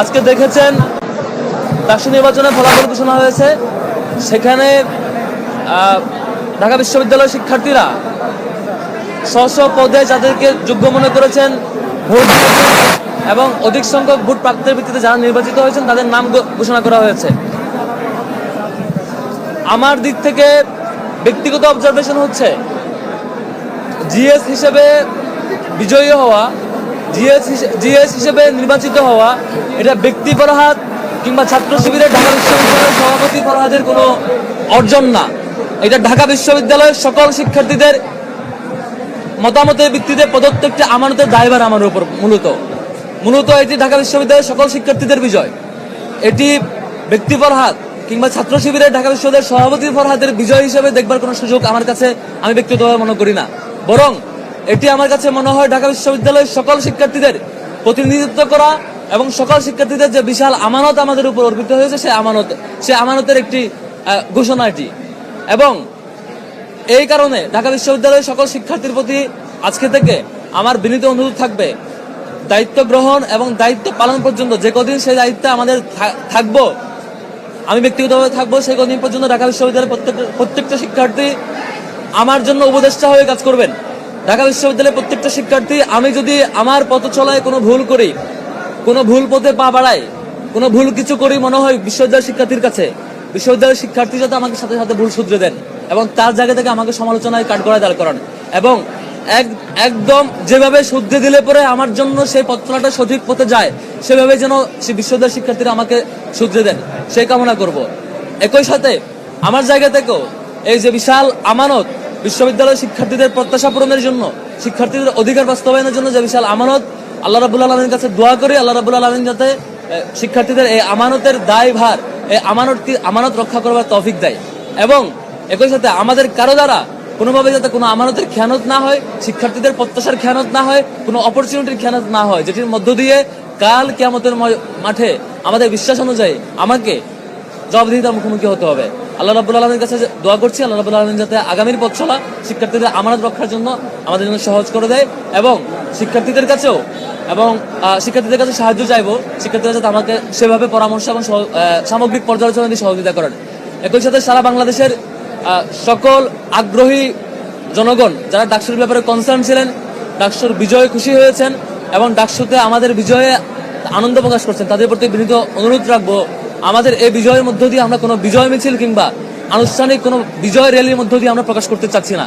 আজকে দেখেছেন ডাকসু নির্বাচনের ফলাফল ঘোষণা হয়েছে। সেখানে ঢাকা বিশ্ববিদ্যালয়ের শিক্ষার্থীরা স্ব পদে যাদেরকে যোগ্য মনে করেছেন ভোট দিয়েছেন এবং অধিক সংখ্যক ভোট প্রাপ্তির ভিত্তিতে যারা নির্বাচিত হয়েছেন তাদের নাম ঘোষণা করা হয়েছে। আমার দিক থেকে ব্যক্তিগত অবজারভেশন হচ্ছে জিএস হিসেবে বিজয়ী হওয়া, জিএস হিসেবে নির্বাচিত হওয়া এটা ব্যক্তি ফরহাদ কিংবা ছাত্র শিবিরের ঢাকা বিশ্ববিদ্যালয়ের সভাপতি ফরহাদের কোনো অর্জন না। এটা ঢাকা বিশ্ববিদ্যালয়ের সকল শিক্ষার্থীদের মতামতের ভিত্তিতে প্রদত্ত একটি আমানতের দায়ভার আমার উপর। মূলত এটি ঢাকা বিশ্ববিদ্যালয়ের সকল শিক্ষার্থীদের বিজয়। এটি ব্যক্তি ফরহাদ কিংবা ছাত্র শিবিরের ঢাকা বিশ্ববিদ্যালয়ের সভাপতি ফরহাদের বিজয় হিসেবে দেখবার কোনো সুযোগ আমার কাছে আমি ব্যক্তিগতভাবে মনে করি না। বরং এটি আমার কাছে মনে হয় ঢাকা বিশ্ববিদ্যালয়ের সকল শিক্ষার্থীদের প্রতিনিধিত্ব করা এবং সকল শিক্ষার্থীদের যে বিশাল আমানত আমাদের উপর অর্পিত হয়েছে সে আমানতের একটি ঘোষণা এটি। এবং এই কারণে ঢাকা বিশ্ববিদ্যালয়ের সকল শিক্ষার্থীর প্রতি আজকে থেকে আমার বিনীত অনুরোধ থাকবে, দায়িত্ব গ্রহণ এবং দায়িত্ব পালন পর্যন্ত যে কদিন সেই দায়িত্বে আমাদের থাকবো, আমি ব্যক্তিগতভাবে থাকবো, সেই কদিন পর্যন্ত ঢাকা বিশ্ববিদ্যালয়ের প্রত্যেকটা শিক্ষার্থী আমার জন্য উপদেষ্টা হয়ে কাজ করবেন। ঢাকা বিশ্ববিদ্যালয়ের প্রত্যেকটা শিক্ষার্থী, আমি যদি আমার পথ চলায় কোনো ভুল করি, কোনো ভুল পথে পা বাড়াই, কোনো ভুল কিছু করি মনে হয় বিশ্ববিদ্যালয়ের শিক্ষার্থীর কাছে, বিশ্ববিদ্যালয়ের শিক্ষার্থী যাতে আমাকে সাথে সাথে ভুল শুধরে দেন এবং তার জায়গা থেকে আমাকে সমালোচনায় কাঠগড়ায় দাঁড় করান এবং একদম যেভাবে শুদ্ধে দিলে পরে আমার জন্য সেই পথ চলাটা সঠিক পথে যায় সেভাবে যেন সে বিশ্ববিদ্যালয়ের শিক্ষার্থীরা আমাকে শুধরে দেন, সেই কামনা করব। একই সাথে আমার জায়গা থেকেও এই যে বিশাল আমানত, বিশ্ববিদ্যালয়ের শিক্ষার্থীদের প্রত্যাশা পূরণের জন্য, শিক্ষার্থীদের অধিকার বাস্তবায়নের জন্য যে বিশাল আমানত, আল্লাহ রাব্বুল আলামিনের কাছে দোয়া করি আল্লাহ রাব্বুল আলামিন যাতে শিক্ষার্থীদের এই আমানতের দায়ভার, এই আমানত রক্ষা করবার তৌফিক দেয়। এবং একই সাথে আমাদের কারো দ্বারা কোনোভাবে যাতে কোনো আমানতের খেয়ানত না হয়, শিক্ষার্থীদের প্রত্যাশার খেয়ানত না হয়, কোনো অপরচুনিটির খেয়ানত না হয়, যেটির মধ্য দিয়ে কাল কিয়ামতের মাঠে আমাদের বিশ্বাস অনুযায়ী আমাকে জবাবদিহিতার মুখোমুখি হতে হবে। আল্লাহ রাব্বুল আলামিনের কাছে দোয়া করছি আল্লাহ রাব্বুল আলামিন যাতে আগামীর পথ চলা শিক্ষার্থীদের আমানত রক্ষার জন্য আমাদের জন্য সহজ করে দেয় এবং শিক্ষার্থীদের কাছেও সাহায্য চাইবো, শিক্ষার্থীরা যাতে আমাকে সেভাবে পরামর্শ এবং সামগ্রিক পর্যালোচনা দিয়ে সহযোগিতা করেন। একই সাথে সারা বাংলাদেশের সকল আগ্রহী জনগণ যারা ডাকসুর ব্যাপারে কনসার্ন ছিলেন, ডাকসুর বিজয়ে খুশি হয়েছেন এবং ডাকসুতে আমাদের বিজয়ে আনন্দ প্রকাশ করছেন, তাদের প্রতি বিনীত অনুরোধ রাখবো, আমাদের এই বিজয়ের মধ্য দিয়ে আমরা কোনো বিজয় মিছিল কিংবা আনুষ্ঠানিক কোনো বিজয় র্যালির মধ্য দিয়ে আমরা প্রকাশ করতে চাচ্ছি না।